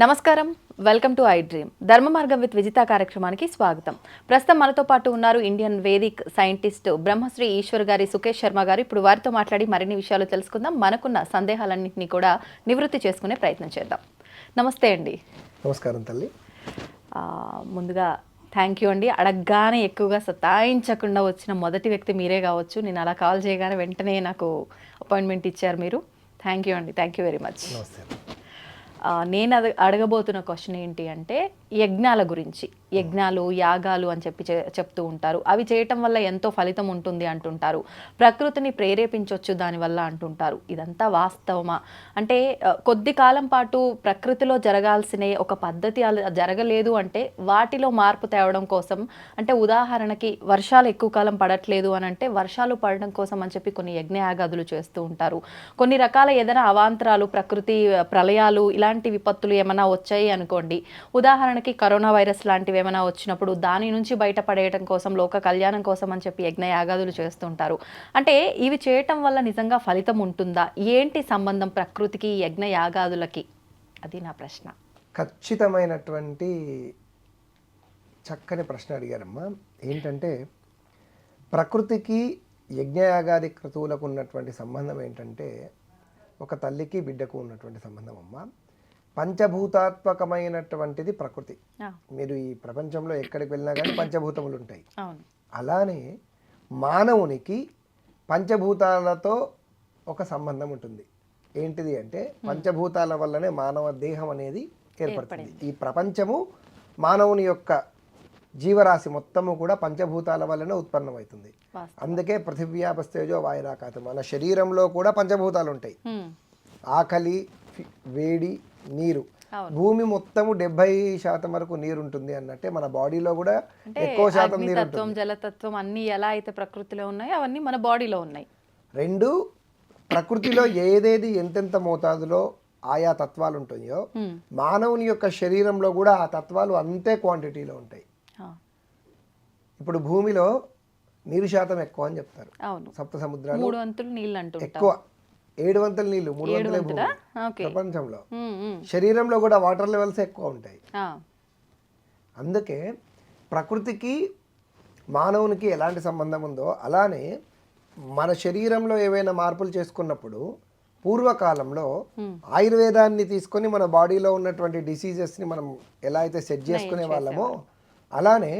నమస్కారం, welcome to I dream. ధర్మ మార్గం విత్ విజిత కార్యక్రమానికి స్వాగతం. ప్రస్తుతం మనతో పాటు ఉన్నారు Indian vedic scientist Brahmashri Ishwar గారి సుకేష్ శర్మ గారు. ఇప్పుడు వారితో మాట్లాడి మరిన్ని విషయాలు తెలుసుకుందాం. మనకున్న సందేహాలన్నింటినీ కూడా నివృత్తి చేసుకునే ప్రయత్నం చేద్దాం. నమస్తే అండి. నమస్కారం తల్లి. ముందుగా థ్యాంక్ యూ అండి. అడగగానే ఎక్కువగా సతాయించకుండా వచ్చిన మొదటి వ్యక్తి మీరే కావచ్చు. నేను అలా కాల్ చేయగానే వెంటనే నాకు అపాయింట్మెంట్ ఇచ్చారు మీరు. థ్యాంక్ యూ అండి. Thank you very much. నమస్తే. నేను అడగబోతున్న క్వశ్చన్ ఏంటి అంటే యజ్ఞాల గురించి. యజ్ఞాలు, యాగాలు అని చెప్తూ ఉంటారు. అవి చేయటం వల్ల ఎంతో ఫలితం ఉంటుంది అంటుంటారు. ప్రకృతిని ప్రేరేపించవచ్చు దానివల్ల అంటుంటారు. ఇదంతా వాస్తవమా? అంటే కొద్ది కాలం పాటు ప్రకృతిలో జరగాల్సిన ఒక పద్ధతి జరగలేదు అంటే వాటిలో మార్పు తేవడం కోసం, అంటే ఉదాహరణకి వర్షాలు ఎక్కువ కాలం పడట్లేదు అని అంటే వర్షాలు పడడం కోసం అని చెప్పి కొన్ని యజ్ఞయాగాదులు చేస్తూ ఉంటారు. కొన్ని రకాల ఏదైనా అవాంతరాలు, ప్రకృతి ప్రళయాలు, ఇలాంటి విపత్తులు ఏమైనా వచ్చాయి అనుకోండి. ఉదాహరణకి కరోనా వైరస్ లాంటివి ఏమైనా వచ్చినప్పుడు దాని నుంచి బయటపడేయడం కోసం, లోక కళ్యాణం కోసం అని చెప్పి యజ్ఞ యాగాదులు చేస్తుంటారు. అంటే ఇవి చేయటం వల్ల నిజంగా ఫలితం ఉంటుందా? ఏంటి సంబంధం ప్రకృతికి, యజ్ఞ యాగాదులకి? అది నా ప్రశ్న. ఖచ్చితమైనటువంటి చక్కని ప్రశ్న అడిగారమ్మా. ఏంటంటే ప్రకృతికి యజ్ఞయాగాది క్రతువులకు ఉన్నటువంటి సంబంధం ఏంటంటే ఒక తల్లికి బిడ్డకు ఉన్నటువంటి సంబంధం అమ్మ. పంచభూతాత్మకమైనటువంటిది ప్రకృతి. మీరు ఈ ప్రపంచంలో ఎక్కడికి వెళ్ళినా కానీ పంచభూతములు ఉంటాయి. అలానే మానవునికి పంచభూతాలతో ఒక సంబంధం ఉంటుంది. ఏంటిది అంటే పంచభూతాల వల్లనే మానవ దేహం అనేది ఏర్పడుతుంది. ఈ ప్రపంచము మానవుని యొక్క జీవరాశి మొత్తము కూడా పంచభూతాల వల్లనే ఉత్పన్నమవుతుంది. అందుకే పృథివ్యాపస్తేజో వాయురాకాశం. మన శరీరంలో కూడా పంచభూతాలు ఉంటాయి. ఆకలి, వేడి, నీరు. భూమి మొత్తము 70% వరకు నీరు ఉంటుంది అన్నట్టే మన బాడీలో కూడా ఎక్కువ శాతం నీరు ఉంటుంది. జలతత్వం అన్ని ఎలా అయితే ప్రకృతిలో ఉన్నాయో అవన్నీ మన బాడీలో ఉన్నాయి. రెండు, ప్రకృతిలో ఏదేది ఎంతెంత మోతాదులో ఆయా తత్వాలు ఉంటాయో మానవుని యొక్క శరీరంలో కూడా ఆ తత్వాలు అంతే క్వాంటిటీలో ఉంటాయి. ఇప్పుడు భూమిలో నీరు శాతం ఎక్కువ అని చెప్తారు. సప్త సముద్రాలు 3 వంతులు నీళ్ళు అంటారు. ఎక్కువ 7 వంతుల నీళ్లు, 3 వంతులే భూమి ప్రపంచంలో. శరీరంలో కూడా వాటర్ లెవెల్స్ ఎక్కువ ఉంటాయి. అందుకే ప్రకృతికి మానవునికి ఎలాంటి సంబంధం ఉందో అలానే మన శరీరంలో ఏవైనా మార్పులు చేసుకున్నప్పుడు పూర్వకాలంలో ఆయుర్వేదాన్ని తీసుకొని మన బాడీలో ఉన్నటువంటి డిసీజెస్ని మనం ఎలా అయితే సెట్ చేసుకునే వాళ్ళమో అలానే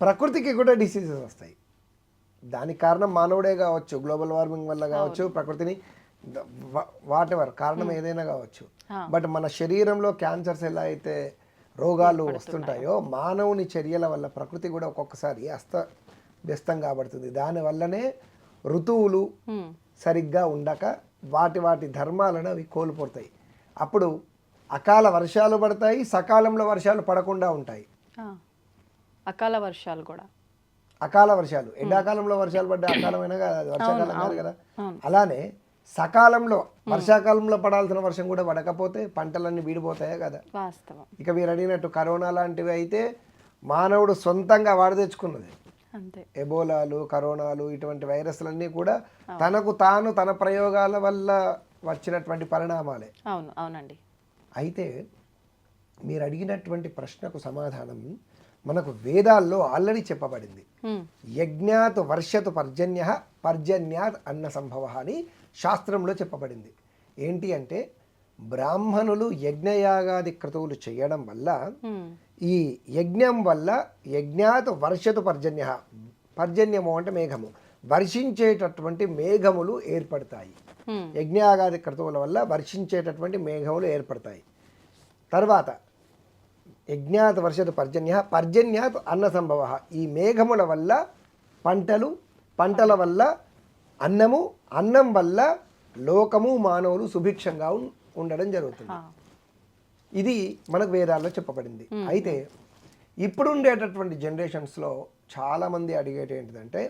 ప్రకృతికి కూడా డిసీజెస్ వస్తాయి. దానికి కారణం మానవుడే కావచ్చు, గ్లోబల్ వార్మింగ్ వల్ల కావచ్చు, ప్రకృతిని వాటెవర్ కారణం ఏదైనా కావచ్చు. బట్ మన శరీరంలో క్యాన్సర్స్ ఎలా అయితే రోగాలు వస్తుంటాయో మానవుని చర్యల వల్ల ప్రకృతి కూడా ఒక్కొక్కసారి అస్తవ్యస్తం కాబడుతుంది. దానివల్లనే ఋతువులు సరిగ్గా ఉండక వాటి ధర్మాలను అవి కోల్పోతాయి. అప్పుడు అకాల వర్షాలు పడతాయి, సకాలంలో వర్షాలు పడకుండా ఉంటాయి. అకాల వర్షాలు కూడా, అకాల వర్షాలు ఎండాకాలంలో వర్షాలు పడ్డ అకాలమైన కాదు, వర్షాకాలం కాదు కదా. అలానే సకాలంలో వర్షాకాలంలో పడాల్సిన వర్షం కూడా పడకపోతే పంటలన్నీ వీడిపోతాయా కదా. ఇక మీరు అడిగినట్టు కరోనా లాంటివి అయితే మానవుడు సొంతంగా వాడు తెచ్చుకున్నది. ఎబోలాలు, కరోనాలు, ఇటువంటి వైరస్లన్నీ కూడా తనకు తాను తన ప్రయోగాల వల్ల వచ్చినటువంటి పరిణామాలే. అవునండి. అయితే మీరు అడిగినటువంటి ప్రశ్నకు సమాధానం మనకు వేదాల్లో ఆల్రెడీ చెప్పబడింది. యజ్ఞాత్ వర్షతు పర్జన్య పర్జన్యాత్ అన్న సంభవ అని శాస్త్రంలో చెప్పబడింది. ఏంటి అంటే బ్రాహ్మణులు యజ్ఞయాగాది క్రతువులు చేయడం వల్ల ఈ యజ్ఞం వల్ల యజ్ఞాత్ వర్షతు పర్జన్య, పర్జన్యము అంటే మేఘము, వర్షించేటటువంటి మేఘములు ఏర్పడతాయి. యజ్ఞయాగాది క్రతువుల వల్ల వర్షించేటటువంటి మేఘములు ఏర్పడతాయి. తర్వాత యజ్ఞాత్ వర్షతు పర్జన్య పర్జన్యాత్ అన్న సంభవ, ఈ మేఘముల వల్ల పంటలు, పంటల వల్ల అన్నము, అన్నం వల్ల లోకము, మానవులు సుభిక్షంగా ఉండడం జరుగుతుంది. ఇది మనకు వేదాల్లో చెప్పబడింది. అయితే ఇప్పుడు ఉండేటటువంటి జనరేషన్స్లో చాలామంది అడిగేటి ఏంటిదంటే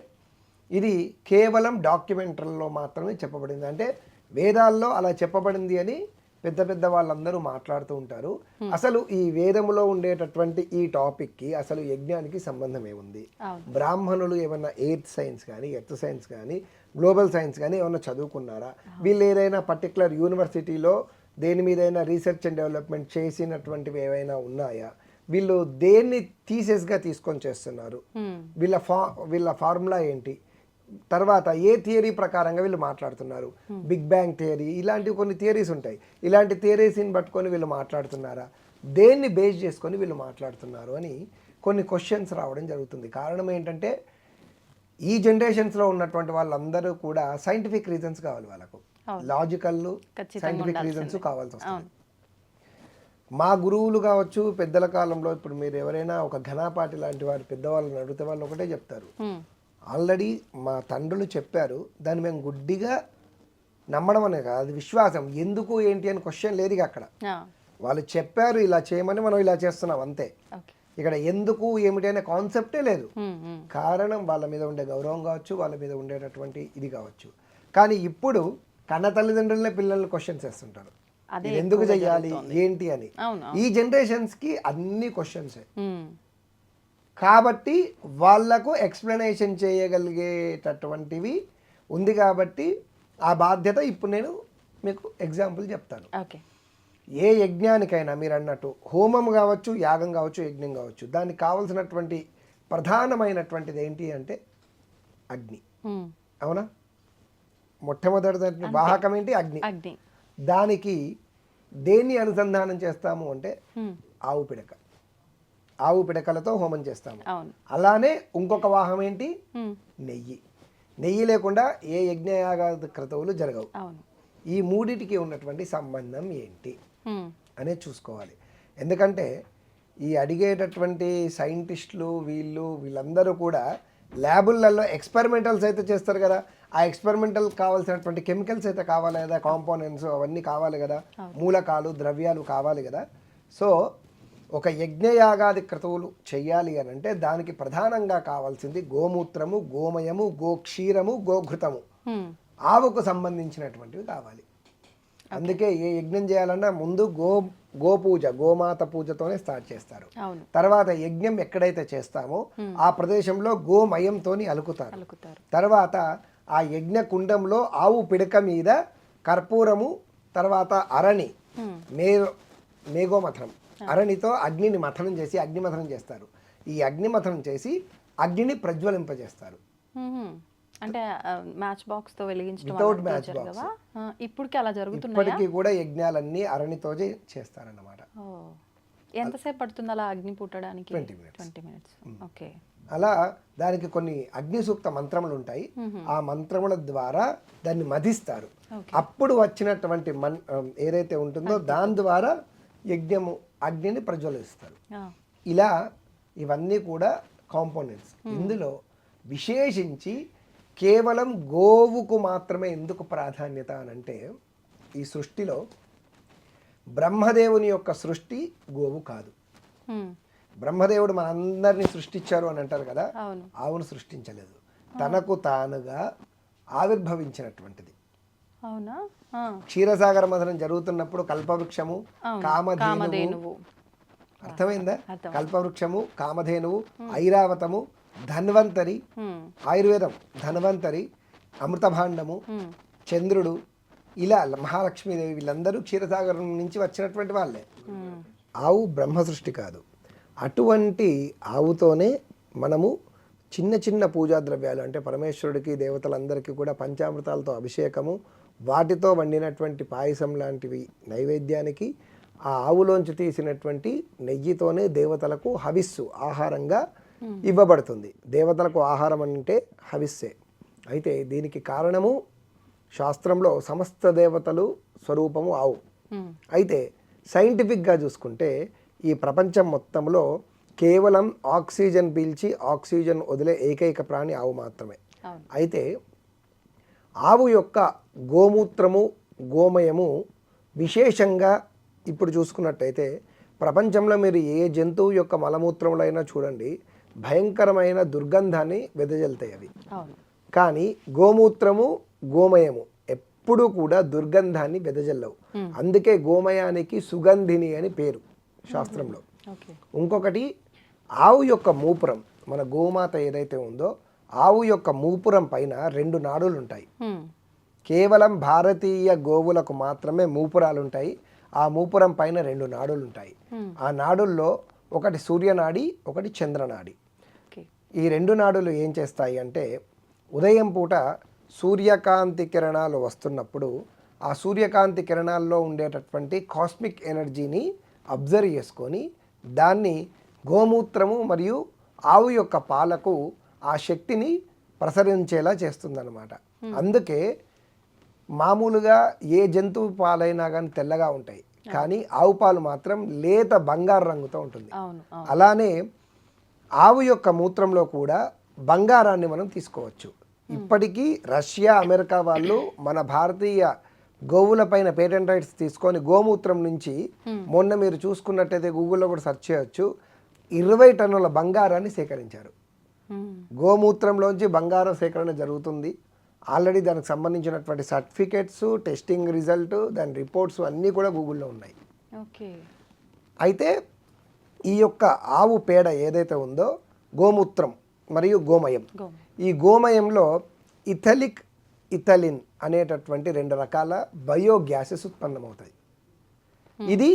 ఇది కేవలం డాక్యుమెంటరీలో మాత్రమే చెప్పబడింది. అంటే వేదాల్లో అలా చెప్పబడింది అని పెద్ద పెద్ద వాళ్ళందరూ మాట్లాడుతూ ఉంటారు. అసలు ఈ వేదములో ఉండేటటువంటి ఈ టాపిక్కి అసలు యజ్ఞానికి సంబంధం ఏముంది? బ్రాహ్మణులు ఏమన్నా ఎయిత్ సైన్స్ కానీ, ఎర్త్ సైన్స్ కానీ, గ్లోబల్ సైన్స్ కానీ ఏమన్నా చదువుకున్నారా? వీళ్ళు ఏదైనా పర్టికులర్ యూనివర్సిటీలో దేని మీదైనా రీసెర్చ్ అండ్ డెవలప్మెంట్ చేసినటువంటివి ఏవైనా ఉన్నాయా, వీళ్ళు దేన్ని థీసెస్గా తీసుకొని చేస్తున్నారు, వీళ్ళ ఫార్ములా ఏంటి, తర్వాత ఏ థియరీ ప్రకారంగా వీళ్ళు మాట్లాడుతున్నారు, బిగ్ బ్యాంగ్ థియరీ ఇలాంటివి కొన్ని థియరీస్ ఉంటాయి, ఇలాంటి థియరీస్ని పట్టుకొని వీళ్ళు మాట్లాడుతున్నారా, దేన్ని బేస్ చేసుకొని వీళ్ళు మాట్లాడుతున్నారు అని కొన్ని క్వశ్చన్స్ రావడం జరుగుతుంది. కారణం ఏంటంటే ఈ జనరేషన్స్లో ఉన్నటువంటి వాళ్ళందరూ కూడా సైంటిఫిక్ రీజన్స్ కావాలి, వాళ్ళకు లాజికల్ సైంటిఫిక్ రీజన్స్ కావాల్సి వస్తుంది. మా గురువులు కావచ్చు పెద్దల కాలంలో, ఇప్పుడు మీరు ఎవరైనా ఒక ఘనాపాటి లాంటి వారు పెద్దవాళ్ళని అడిగితే వాళ్ళు ఒకటే చెప్తారు, ఆల్రెడీ మా తండ్రులు చెప్పారు, దాన్ని మేము గుడ్డిగా నమ్మడం అనే కాదు, అది విశ్వాసం. ఎందుకు ఏంటి అని క్వశ్చన్ లేదు అక్కడ. వాళ్ళు చెప్పారు ఇలా చేయమని మనం ఇలా చేస్తున్నాం అంతే. ఇక్కడ ఎందుకు ఏమిటి అనే కాన్సెప్టే లేదు. కారణం వాళ్ళ మీద ఉండే గౌరవం కావచ్చు, వాళ్ళ మీద ఉండేటటువంటి ఇది కావచ్చు. కానీ ఇప్పుడు కన్న తల్లిదండ్రులనే పిల్లల్ని క్వశ్చన్స్ వేస్తుంటారు, ఎందుకు చెయ్యాలి ఏంటి అని. ఈ జనరేషన్స్కి అన్ని క్వశ్చన్సే కాబట్టి వాళ్ళకు ఎక్స్ప్లెనేషన్ చేయగలిగేటటువంటివి ఉంది. కాబట్టి ఆ బాధ్యత ఇప్పుడు నేను మీకు ఎగ్జాంపుల్ చెప్తాను. ఏ యజ్ఞానికైనా మీరు అన్నట్టు హోమం కావచ్చు, యాగం కావచ్చు, యజ్ఞం కావచ్చు, దానికి కావలసినటువంటి ప్రధానమైనటువంటిది ఏంటి అంటే అగ్ని. అవునా? మొట్టమొదటి వాహకం ఏంటి? అగ్ని. దానికి దేన్ని అనుసంధానం చేస్తాము అంటే ఆవు పిడక. ఆవు పిడకలతో హోమం చేస్తాము. అలానే ఇంకొక వాహనం ఏంటి? నెయ్యి. నెయ్యి లేకుండా ఏ యజ్ఞయాగాద క్రతువులు జరగవు. ఈ మూడిటికి ఉన్నటువంటి సంబంధం ఏంటి అనేది చూసుకోవాలి. ఎందుకంటే ఈ అడిగేటటువంటి సైంటిస్టులు వీళ్ళందరూ కూడా ల్యాబులలో ఎక్స్పెరిమెంటల్స్ అయితే చేస్తారు కదా, ఆ ఎక్స్పెరిమెంటల్ కావాల్సినటువంటి కెమికల్స్ అయితే కావాలి కదా, కాంపోనెంట్స్ అవన్నీ కావాలి కదా, మూలకాలు ద్రవ్యాలు కావాలి కదా. సో ఒక యజ్ఞయాగాది క్రతువులు చెయ్యాలి అని అంటే దానికి ప్రధానంగా కావాల్సింది గోమూత్రము, గోమయము, గోక్షీరము, గోఘృతము, ఆవుకు సంబంధించినటువంటివి కావాలి. అందుకే ఏ యజ్ఞం చేయాలన్నా ముందు గోపూజ, గోమాత పూజతోనే స్టార్ట్ చేస్తారు. తర్వాత యజ్ఞం ఎక్కడైతే చేస్తామో ఆ ప్రదేశంలో గోమయంతో అలుకుతారు. తర్వాత ఆ యజ్ఞ కుండంలో ఆవు పిడక మీద కర్పూరము, తర్వాత అరణి, మేఘోమథనం, అరణితో అగ్నిని మథనం చేసి అగ్నిమథనం చేస్తారు. ఈ అగ్నిమథనం చేసి అగ్నిని ప్రజ్వలింపజేస్తారు. అంటే మ్యాచ్ బాక్స్ తో వెలిగించడం వితౌట్ మ్యాచ్ బాక్స్. ఇప్పటికి అలా జరుగుతున్నాయా? ఇప్పటికీ కూడా యజ్ఞాలన్నీ అరణితో చేస్తారన్నమాట. ఎంతసేపు పడుతుంది అలా అగ్ని పుట్టడానికి? 20 minutes. ఓకే. అలా దానికి కొన్ని అగ్ని సూక్త మంత్రములు ఉంటాయి. ఆ మంత్రముల ద్వారా దాన్ని మధిస్తారు. అప్పుడు వచ్చినటువంటి ఏదైతే ఉంటుందో దాని ద్వారా యజ్ఞము అగ్నిని ప్రజ్వలిస్తారు. ఇలా ఇవన్నీ కూడా కాంపోనెంట్స్. ఇందులో విశేషించి కేవలం గోవుకు మాత్రమే ఎందుకు ప్రాధాన్యత అని అంటే, ఈ సృష్టిలో బ్రహ్మదేవుని యొక్క సృష్టి గోవు కాదు. బ్రహ్మదేవుడు మనందరినీ సృష్టించారు అని అంటారు కదా, ఆవును సృష్టించలేదు, తనకు తానుగా ఆవిర్భవించినటువంటిది. క్షీరసాగర మథనం జరుగుతున్నప్పుడు కల్పవృక్షము, కామధేనువు, అర్థమైందా? కల్పవృక్షము, కామధేనువు, ఐరావతము, ధన్వంతరి, ఆయుర్వేదం, ధన్వంతరి, అమృతభాండము, చంద్రుడు, ఇలా మహాలక్ష్మీదేవి, వీళ్ళందరూ క్షీరసాగరం నుంచి వచ్చినటువంటి వాళ్ళే. ఆవు బ్రహ్మ సృష్టి కాదు. అటువంటి ఆవుతోనే మనము చిన్న చిన్న పూజా ద్రవ్యాలు అంటే పరమేశ్వరుడికి, దేవతలందరికీ కూడా పంచామృతాలతో అభిషేకము, వాటితో వండినటువంటి పాయసం లాంటివి నైవేద్యానికి, ఆ ఆవులోంచి తీసినటువంటి నెయ్యితోనే దేవతలకు హవిస్సు ఆహారంగా ఇవ్వబడుతుంది. దేవతలకు ఆహారం అంటే హవిస్సే. అయితే దీనికి కారణము శాస్త్రంలో సమస్త దేవతలు స్వరూపము ఆవు. అయితే సైంటిఫిక్గా చూసుకుంటే ఈ ప్రపంచం మొత్తంలో కేవలం ఆక్సిజన్ పీల్చి ఆక్సిజన్ వదిలే ఏకైక ప్రాణి ఆవు మాత్రమే. అయితే ఆవు యొక్క గోమూత్రము, గోమయము విశేషంగా ఇప్పుడు చూసుకున్నట్టయితే ప్రపంచంలో మీరు ఏ జంతువు యొక్క మలమూత్రములు అయినా చూడండి, భయంకరమైన దుర్గంధాన్ని వెదజల్తాయి అవి. కానీ గోమూత్రము, గోమయము ఎప్పుడూ కూడా దుర్గంధాన్ని వెదజల్లవు. అందుకే గోమయానికి సుగంధిని అని పేరు శాస్త్రంలో. ఇంకొకటి ఆవు యొక్క మూపురం, మన గోమాత ఏదైతే ఉందో ఆవు యొక్క మూపురం పైన 2 నాడులు ఉంటాయి. కేవలం భారతీయ గోవులకు మాత్రమే మూపురాలు ఉంటాయి. ఆ మూపురం పైన 2 నాడులు ఉంటాయి. ఆ నాడుల్లో ఒకటి సూర్యనాడి, ఒకటి చంద్రనాడి. ఓకే. ఈ 2 నాడులు ఏం చేస్తాయి అంటే ఉదయం పూట సూర్యకాంతి కిరణాలు వస్తున్నప్పుడు ఆ సూర్యకాంతి కిరణాల్లో ఉండేటటువంటి కాస్మిక్ ఎనర్జీని అబ్జర్వ్ చేసుకొని దాన్ని గోమూత్రము మరియు ఆవు యొక్క పాలకు ఆ శక్తిని ప్రసరించేలా చేస్తుందన్నమాట. అందుకే మామూలుగా ఏ జంతువు పాలైనా కానీ తెల్లగా ఉంటాయి, కానీ ఆవు పాలు మాత్రం లేత బంగారు రంగుతో ఉంటుంది. అవును. అలానే ఆవు యొక్క మూత్రంలో కూడా బంగారాన్ని మనం తీసుకోవచ్చు. ఇప్పటికీ రష్యా, అమెరికా వాళ్ళు మన భారతీయ గోవుల పైన పేటెంట్ రైట్స్ తీసుకొని గోమూత్రం నుంచి మొన్న మీరు చూసుకున్నట్టయితే గూగుల్లో కూడా సెర్చ్ చేయొచ్చు, 20 టన్నుల బంగారాన్ని సేకరించారు. గోమూత్రంలోంచి బంగారం సేకరణ జరుగుతుంది. ఆల్రెడీ దానికి సంబంధించినటువంటి సర్టిఫికేట్స్, టెస్టింగ్ రిజల్ట్, దాని రిపోర్ట్స్ అన్నీ కూడా గూగుల్లో ఉన్నాయి. ఓకే. అయితే ఈ యొక్క ఆవు పేడ ఏదైతే ఉందో గోమూత్రం మరియు గోమయం, ఈ గోమయంలో ఇథలిక్, ఇథలిన్ అనేటటువంటి 2 రకాల బయోగ్యాసెస్ ఉత్పన్నమవుతాయి. ఇది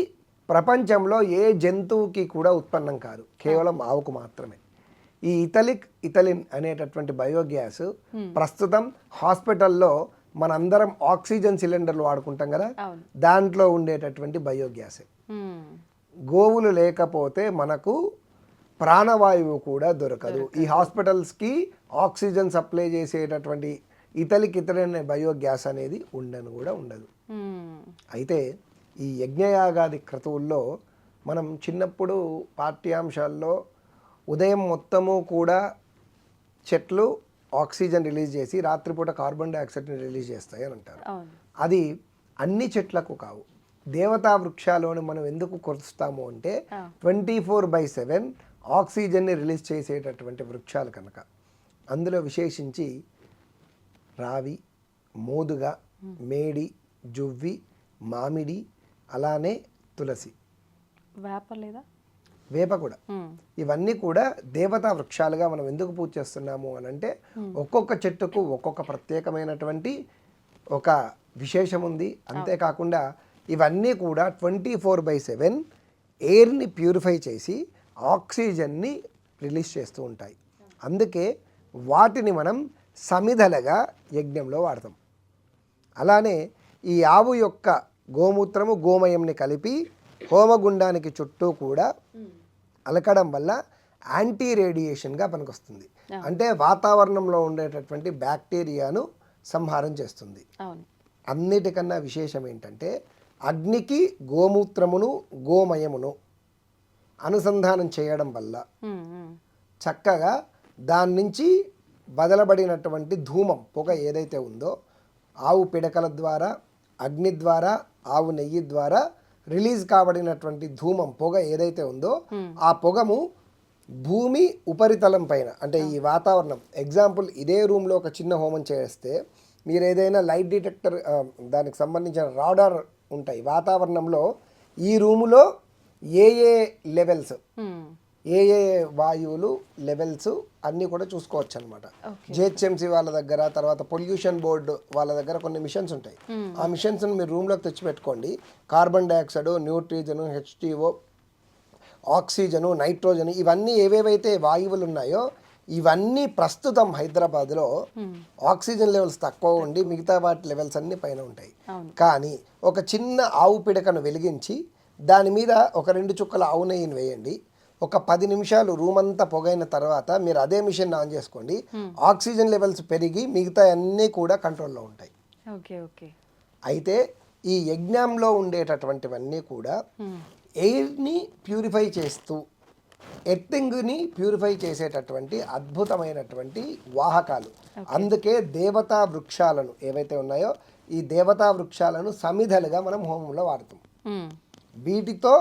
ప్రపంచంలో ఏ జంతువుకి కూడా ఉత్పన్నం కాదు, కేవలం ఆవుకు మాత్రమే. ఈ ఇథలిక్, ఇథలిన్ అనేటటువంటి బయోగ్యాస్ ప్రస్తుతం హాస్పిటల్లో మనందరం ఆక్సిజన్ సిలిండర్లు వాడుకుంటాం కదా, దాంట్లో ఉండేటటువంటి బయోగ్యాసే. గోవులు లేకపోతే మనకు ప్రాణవాయువు కూడా దొరకదు. ఈ హాస్పిటల్స్కి ఆక్సిజన్ సప్లై చేసేటటువంటి ఇథలిక్, ఇథలిన్ అనే బయోగ్యాస్ అనేది ఉండదు. అయితే ఈ యజ్ఞయాగాది క్రతువుల్లో మనం చిన్నప్పుడు పాఠ్యాంశాల్లో ఉదయం మొత్తము కూడా చెట్లు ఆక్సిజన్ రిలీజ్ చేసి రాత్రిపూట కార్బన్ డైఆక్సైడ్ని రిలీజ్ చేస్తాయి అని అంటారు. అది అన్ని చెట్లకు కావు. దేవతా వృక్షాలను మనం ఎందుకు కొలుస్తాము అంటే 24/7 ఆక్సిజన్ని రిలీజ్ చేసేటటువంటి వృక్షాలు కనుక. అందులో విశేషించి రావి, మోదుగ, మేడి, జువ్వి, మామిడి, అలానే తులసి, వేప కూడా. ఇవన్నీ కూడా దేవతా వృక్షాలుగా మనం ఎందుకు పూజ చేస్తున్నాము అని అంటే ఒక్కొక్క చెట్టుకు ఒక్కొక్క ప్రత్యేకమైనటువంటి ఒక విశేషం ఉంది. అంతేకాకుండా ఇవన్నీ కూడా 24/7 ఎయిర్ని ప్యూరిఫై చేసి ఆక్సిజన్ని రిలీజ్ చేస్తూ ఉంటాయి. అందుకే వాటిని మనం సమిధలుగా యజ్ఞంలో వాడతాం. అలానే ఈ ఆవు యొక్క గోమూత్రము, గోమయంని కలిపి హోమగుండానికి చుట్టూ కూడా అలకడం వల్ల యాంటీ రేడియేషన్గా పనికొస్తుంది. అంటే వాతావరణంలో ఉండేటటువంటి బ్యాక్టీరియాను సంహారం చేస్తుంది. అన్నిటికన్నా విశేషం ఏంటంటే అగ్నికి గోమూత్రమును, గోమయమును అనుసంధానం చేయడం వల్ల చక్కగా దాని నుంచి వదలబడినటువంటి ధూమం, పొగ ఏదైతే ఉందో ఆవు పిడకల ద్వారా, అగ్ని ద్వారా, ఆవు నెయ్యి ద్వారా రిలీజ్ కాబడినటువంటి ధూమం, పొగ ఏదైతే ఉందో ఆ పొగము భూమి ఉపరితలం పైన, అంటే ఈ వాతావరణం, ఎగ్జాంపుల్ ఇదే రూమ్లో ఒక చిన్న హోమం చేస్తే మీరు ఏదైనా లైట్ డిటెక్టర్, దానికి సంబంధించిన రాడార్ ఉంటాయి వాతావరణంలో, ఈ రూములో ఏ లెవెల్స్, ఏ వాయువులు లెవెల్స్ అన్నీ కూడా చూసుకోవచ్చు అనమాట. జిహెచ్ఎంసీ వాళ్ళ దగ్గర, తర్వాత పొల్యూషన్ బోర్డు వాళ్ళ దగ్గర కొన్ని మిషన్స్ ఉంటాయి. ఆ మిషన్స్ని మీరు రూమ్లోకి తెచ్చిపెట్టుకోండి. Carbon dioxide, న్యూట్రిజను, HTO, oxygen, nitrogen, ఇవన్నీ ఏవేవైతే వాయువులు ఉన్నాయో ఇవన్నీ ప్రస్తుతం హైదరాబాద్లో ఆక్సిజన్ లెవెల్స్ తక్కువ ఉండి మిగతా వాటి లెవెల్స్ అన్నీ పైన ఉంటాయి. కానీ ఒక చిన్న ఆవు పిడకను వెలిగించి దాని మీద ఒక 2 చుక్కల ఆవు నెయ్యిని వేయండి. ఒక 10 నిమిషాలు రూమ్ అంతా పొగైన తర్వాత మీరు అదే మిషన్ ఆన్ చేసుకోండి. ఆక్సిజన్ లెవెల్స్ పెరిగి మిగతా అన్నీ కూడా కంట్రోల్లో ఉంటాయి. అయితే ఈ యజ్ఞంలో ఉండేటటువంటివన్నీ కూడా ఎయిర్ని ప్యూరిఫై చేస్తూ ఎర్తింగ్ని ప్యూరిఫై చేసేటటువంటి అద్భుతమైనటువంటి వాహకాలు. అందుకే దేవతా వృక్షాలను ఏవైతే ఉన్నాయో ఈ దేవతా వృక్షాలను సమిధలుగా మనం హోమంలో వాడతాం. వీటితో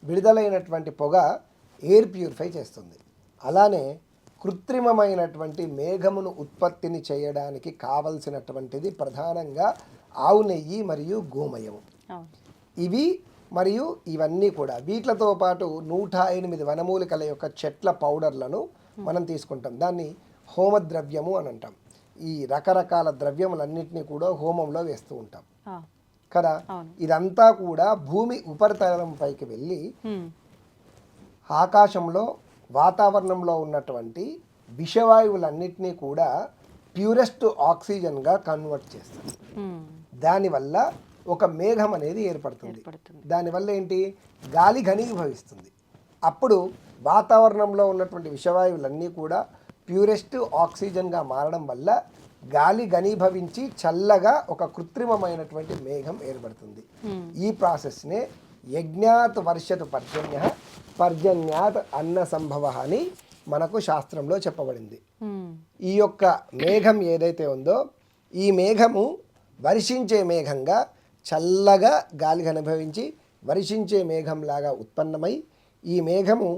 విడుదలైనటువంటి పొగ ఎయిర్ ప్యూరిఫై చేస్తుంది. అలానే కృత్రిమమైనటువంటి మేఘమును ఉత్పత్తిని చేయడానికి కావలసినటువంటిది ప్రధానంగా ఆవు నెయ్యి మరియు గోమయము. ఇవి మరియు ఇవన్నీ కూడా వీటితో పాటు 108 వనమూలికల యొక్క చెట్ల పౌడర్లను మనం తీసుకుంటాం. దాన్ని హోమద్రవ్యము అని అంటాం. ఈ రకరకాల ద్రవ్యములన్నింటినీ కూడా హోమంలో వేస్తూ ఉంటాం. కదా. అవును. ఇదంతా కూడా భూమి ఉపరితలం పైకి వెళ్ళి హ్మ్. ఆకాశంలో వాతావరణంలో ఉన్నటువంటి విషవాయువులన్నిటినీ కూడా ప్యూరెస్ట్ ఆక్సిజన్గా కన్వర్ట్ చేస్తుంది. హ్మ్. దానివల్ల ఒక మేఘం అనేది ఏర్పడుతుంది. ఏర్పడుతుంది. దానివల్ల ఏంటి, గాలి ఘనీభవిస్తుంది. అప్పుడు వాతావరణంలో ఉన్నటువంటి విషవాయువులన్నీ కూడా ప్యూరెస్ట్ ఆక్సిజన్గా మారడం వల్ల గాలి ఘనీభవించి చల్లగా ఒక కృత్రిమమైనటువంటి మేఘం ఏర్పడుతుంది. ఈ ప్రాసెస్నే యజ్ఞాత్ వర్షతు పర్జన్య పర్జన్యాత్ అన్న సంభవ అని మనకు శాస్త్రంలో చెప్పబడింది. హ్మ్. ఈ యొక్క మేఘం ఏదైతే ఉందో ఈ మేఘము వర్షించే మేఘంగా చల్లగా గాలికి అనుభవించి వర్షించే మేఘంలాగా ఉత్పన్నమై ఈ మేఘము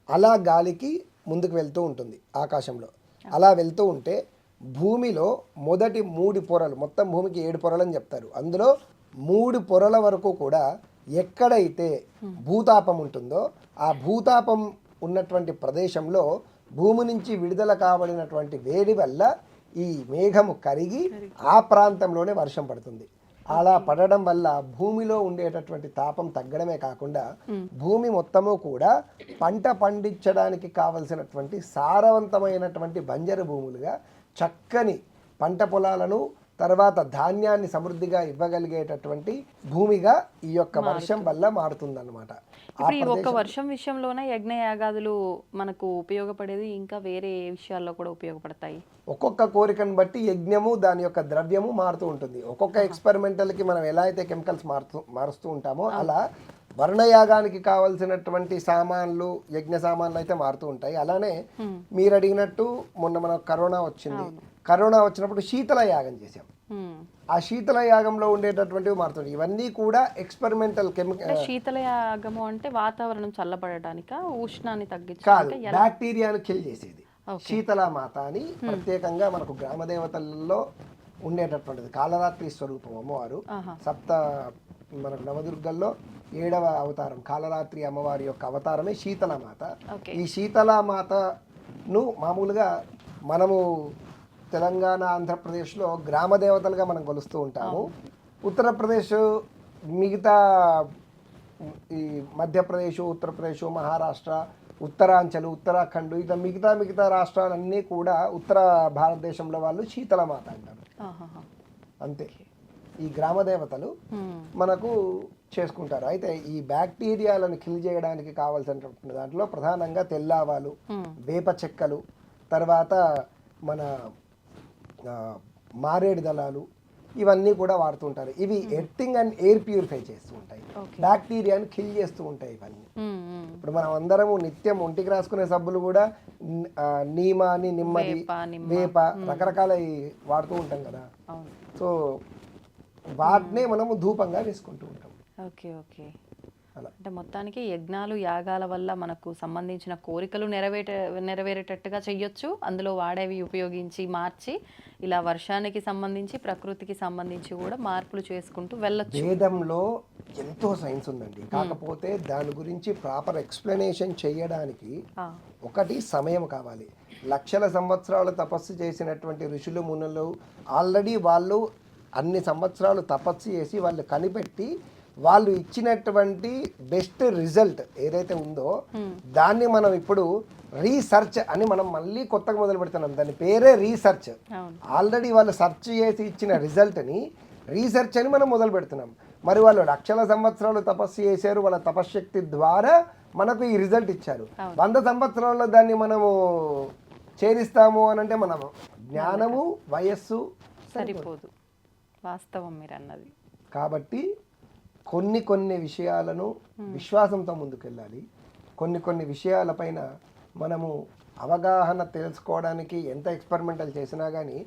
అలా గాలికి ముందుకు వెళ్తూ ఉంటుంది ఆకాశంలో. అలా వెళ్తూ ఉంటే భూమిలో మొదటి 3 పొరలు, మొత్తం భూమికి 7 పొరలు అని చెప్తారు, అందులో 3 పొరల వరకు కూడా ఎక్కడైతే భూతాపం ఉంటుందో ఆ భూతాపం ఉన్నటువంటి ప్రదేశంలో భూమి నుంచి విడుదల కాబడినటువంటి వేడి వల్ల ఈ మేఘము కరిగి ఆ ప్రాంతంలోనే వర్షం పడుతుంది. అలా పడడం వల్ల భూమిలో ఉండేటటువంటి తాపం తగ్గడమే కాకుండా భూమి మొత్తము కూడా పంట పండించడానికి కావలసినటువంటి సారవంతమైనటువంటి బంజరు భూములుగా చక్కని పంట పొలాలను తర్వాత ధాన్యాన్ని సమృద్ధిగా ఇవ్వగలిగేటటువంటి భూమిగా ఈ యొక్క వర్షం వల్ల మారుతుందన్నమాట. ఇప్పుడు ఈ ఒక్క వర్షం విషయంలోనే యజ్ఞ యాగాదులు మనకు ఉపయోగపడేది, ఇంకా వేరే ఏ విషయాల్లో కూడా ఉపయోగపడతాయి? ఒక్కొక్క కోరికను బట్టి యజ్ఞము దాని యొక్క ద్రవ్యము మారుతూ ఉంటుంది. ఒక్కొక్క ఎక్స్పెరిమెంటల్కి మనం ఎలా అయితే కెమికల్స్ మారుస్తూ ఉంటామో అలా వర్ణయాగానికి కావాల్సినటువంటి సామాన్లు, యజ్ఞ సామాన్లు అయితే మారుతూ ఉంటాయి. అలానే మీరు అడిగినట్టు మొన్న మనకు కరోనా వచ్చింది. కరోనా వచ్చినప్పుడు శీతల యాగం చేసాం. ఆ శీతల యాగంలో ఉండేటటువంటివి మారుతుంది. ఇవన్నీ కూడా ఎక్స్పెరిమెంటల్ కెమికల్. శీతల యాగము అంటే వాతావరణం చల్లబడటానిక, ఉష్ణాన్ని కాదు, తగ్గించడానికి? బ్యాక్టీరియాను కిల్ చేసేది. శీతల మాత అని ప్రత్యేకంగా మనకు గ్రామ దేవతల్లో ఉండేటటువంటిది. కాలరాత్రి స్వరూపం అమ్మవారు. మనకు నవదుర్గల్లో 7వ అవతారం కాలరాత్రి అమ్మవారి యొక్క అవతారమే శీతలామాత. ఈ శీతలామాతను మామూలుగా మనము తెలంగాణ, ఆంధ్రప్రదేశ్లో గ్రామ దేవతలుగా మనం కొలుస్తూ ఉంటాము. ఉత్తరప్రదేశ్, మిగతా ఈ మధ్యప్రదేశ్, ఉత్తరప్రదేశ్, మహారాష్ట్ర, ఉత్తరాంచల్, ఉత్తరాఖండ్, ఇట్లా మిగతా రాష్ట్రాలన్నీ కూడా ఉత్తర భారతదేశంలో వాళ్ళు శీతలమాత అంటారు. అంతే. ఈ గ్రామ దేవతలు మనకు చేసుకుంటారు. అయితే ఈ బ్యాక్టీరియాలను కిల్ చేయడానికి కావాల్సినటువంటి దాంట్లో ప్రధానంగా తెల్లావాలు, వేప చెక్కలు, తర్వాత మన మారేడు దళాలు, ఇవన్నీ కూడా వాడుతుంటారు. ఇవి ఎర్తింగ్ అండ్ ఎయిర్ ప్యూరిఫై చేస్తూ ఉంటాయి, బ్యాక్టీరియాను కిల్ చేస్తూ ఉంటాయి ఇవన్నీ. ఇప్పుడు మనం అందరము నిత్యం ఒంటికి రాసుకునే సబ్బులు కూడా నీమ అని, నిమ్మది, వేప, రకరకాల వాడుతూ ఉంటాం కదా. సో వాటినే మనము ధూపంగా వేసుకుంటూ ఉంటాం. Okay okay. అంటే మొత్తానికి యజ్ఞాలు, యాగాల వల్ల మనకు సంబంధించిన కోరికలు నెరవేరేటట్టుగా చెయ్యొచ్చు. అందులో వాడేవి ఉపయోగించి మార్చి ఇలా వర్షానికి సంబంధించి, ప్రకృతికి సంబంధించి కూడా మార్పులు చేసుకుంటూ వెళ్ళొచ్చు. వేదంలో ఎంతో సైన్స్ ఉందండి. కాకపోతే దాని గురించి ప్రాపర్ ఎక్స్ప్లెనేషన్ చేయడానికి ఒకటి సమయం కావాలి. లక్షల సంవత్సరాలు తపస్సు చేసినటువంటి ఋషులు, మునులు ఆల్రెడీ వాళ్ళు అన్ని సంవత్సరాలు తపస్సు చేసి వాళ్ళు కనిపెట్టి వాళ్ళు ఇచ్చినటువంటి బెస్ట్ రిజల్ట్ ఏదైతే ఉందో దాన్ని మనం ఇప్పుడు రీసెర్చ్ అని మనం మళ్ళీ కొత్తగా మొదలు పెడుతున్నాం. దాని పేరే రీసెర్చ్. ఆల్రెడీ వాళ్ళు సెర్చ్ చేసి ఇచ్చిన రిజల్ట్ని రీసెర్చ్ అని మనం మొదలు పెడుతున్నాం. మరి వాళ్ళు లక్షల సంవత్సరాలు తపస్సు చేశారు, వాళ్ళ తపశ్శక్తి ద్వారా మనకు ఈ రిజల్ట్ ఇచ్చారు. 100 సంవత్సరాల్లో దాన్ని మనము చేరిస్తాము అని అంటే మనం జ్ఞానము, వయస్సు సరిపోదు. వాస్తవం మీరు అన్నది. కాబట్టి కొన్ని విషయాలను విశ్వాసంతో ముందుకెళ్ళాలి. కొన్ని విషయాలపైన మనము అవగాహన తెలుసుకోవడానికి ఎంత ఎక్స్పెరిమెంటల్ చేసినా కానీ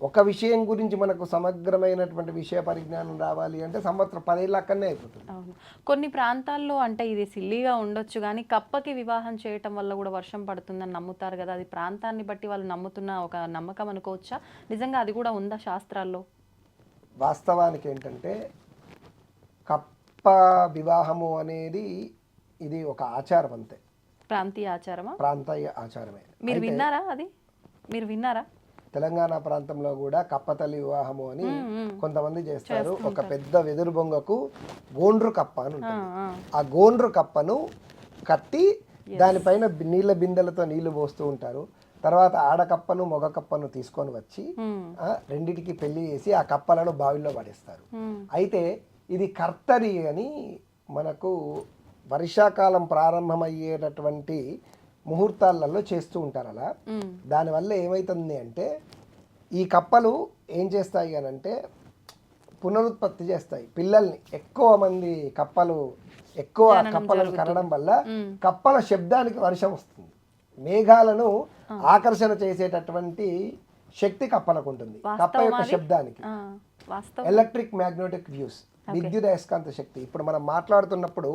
ఒక విషయం గురించి మనకు సమగ్రమైనటువంటి విషయ పరిజ్ఞానం రావాలి అంటే సంవత్సరం 10 ఏళ్ళ అక్కడనే అయిపోతుంది. అవును. కొన్ని ప్రాంతాల్లో అంటే ఇది సిల్లీగా ఉండొచ్చు కానీ కప్పకి వివాహం చేయటం వల్ల కూడా వర్షం పడుతుందని నమ్ముతారు కదా. అది ప్రాంతాన్ని బట్టి వాళ్ళు నమ్ముతున్న ఒక నమ్మకం అనుకోవచ్చా? నిజంగా అది కూడా ఉందా శాస్త్రాల్లో? వాస్తవానికి ఏంటంటే కప్ప వివాహము అనేది ఇది ఒక ఆచారం అంతే. ప్రాంతీయ ఆచారమా? ప్రాంతీయ ఆచారమే. మీరు విన్నారా? అది మీరు విన్నారా? తెలంగాణ ప్రాంతంలో కూడా కప్పతల్లి వివాహము అని కొంతమంది చేస్తారు. ఒక పెద్ద వెదురు బొంగకు గోండ్రు కప్ప అని ఉంటుంది. ఆ గోండ్రు కప్పను కట్టి దానిపైన నీళ్ళ బిందెలతో నీళ్లు పోస్తూ ఉంటారు. తర్వాత ఆడకప్పను మగ కప్పను తీసుకొని వచ్చి రెండిటికి పెళ్లి చేసి ఆ కప్పలను బావిలో పడేస్తారు. అయితే ఇది కర్తరి అని మనకు వర్షాకాలం ప్రారంభమయ్యేటటువంటి ముహూర్తాలలో చేస్తూ ఉంటారు. అలా దానివల్ల ఏమవుతుంది అంటే ఈ కప్పలు ఏం చేస్తాయి అని అంటే పునరుత్పత్తి చేస్తాయి పిల్లల్ని. ఎక్కువ మంది కప్పలను కనడం వల్ల కప్పల శబ్దానికి వర్షం వస్తుంది. మేఘాలను ఆకర్షణ చేసేటటువంటి శక్తి కప్పలకు ఉంటుంది. కప్ప యొక్క శబ్దానికి ఎలక్ట్రిక్ మ్యాగ్నెటిక్ వ్యూస్, విద్యుత్ అయస్కాంత శక్తి. ఇప్పుడు మనం మాట్లాడుతున్నప్పుడు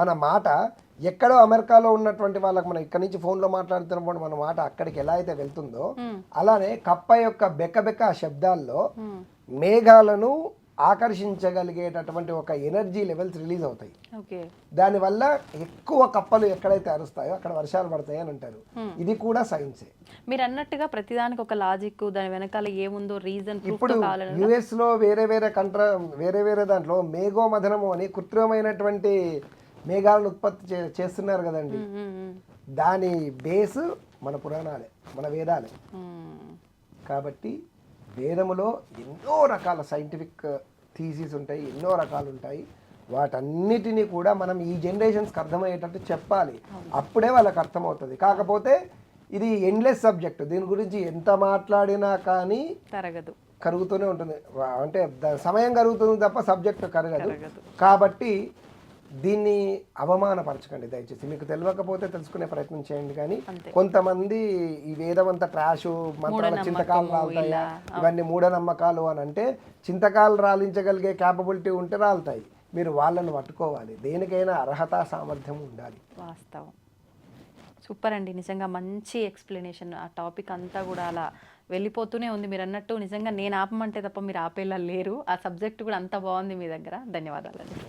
మన మాట ఎక్కడో అమెరికాలో ఉన్నటువంటి వాళ్ళకి మనం ఇక్కడ నుంచి ఫోన్లో మాట్లాడుతున్నప్పుడు మన మాట అక్కడికి ఎలా అయితే వెళ్తుందో అలానే కప్ప యొక్క బెక్క శబ్దాల్లో మేఘాలను ఆకర్షించగలిగేటటువంటి ఒక ఎనర్జీ లెవెల్స్ రిలీజ్ అవుతాయి. దానివల్ల ఎక్కువ కప్పలు ఎక్కడైతే అరుస్తాయో అక్కడ వర్షాలు పడతాయి అని అంటారు. ఇది కూడా సైన్సే. మీరు అన్నట్టుగా ప్రతిదానికి ఒక లాజిక్, దాని వెనకాల ఏముందో రీజన్. ఇప్పుడు యుఎస్ లో వేరే దాంట్లో మేఘోమథనము అని కృత్రిమైనటువంటి మేఘాలను ఉత్పత్తి చేస్తున్నారు కదండి. దాని బేస్ మన పురాణాలే, మన వేదాలే. కాబట్టి వేదములో ఎన్నో రకాల సైంటిఫిక్ థీసిస్ ఉంటాయి, ఎన్నో రకాలు ఉంటాయి. వాటన్నిటినీ కూడా మనం ఈ జనరేషన్స్కి అర్థమయ్యేటట్టు చెప్పాలి. అప్పుడే వాళ్ళకి అర్థమవుతుంది. కాకపోతే ఇది ఎండ్లెస్ సబ్జెక్ట్. దీని గురించి ఎంత మాట్లాడినా కానీ తరగదు, కరుగుతూనే ఉంటుంది. అంటే సమయం కరుగుతుంది తప్ప సబ్జెక్ట్ కరగదు. కాబట్టి దీన్ని అవమానపరచకండి దయచేసి. మీకు తెలియకపోతే తెలుసుకునే ప్రయత్నం చేయండి. కానీ కొంతమంది ఈ వేదమంతా ట్రాషు, మంత్రాల చింతకాలు రాలుతాయా, ఇవన్నీ మూఢనమ్మకాలు అని అంటే చింతకాలు రాలించగలిగే క్యాపబిలిటీ ఉంటే రాలుతాయి. మీరు వాళ్ళని పట్టుకోవాలి. దేనికైనా అర్హత, సామర్థ్యం ఉండాలి. వాస్తవం. సూపర్ అండి, నిజంగా మంచి ఎక్స్ప్లెనేషన్. ఆ టాపిక్ అంతా కూడా అలా వెళ్ళిపోతూనే ఉంది. మీరు అన్నట్టు నిజంగా నేను ఆపమంటే తప్ప మీరు ఆపేలా లేరు. ఆ సబ్జెక్ట్ కూడా అంత బాగుంది మీ దగ్గర. ధన్యవాదాలండి.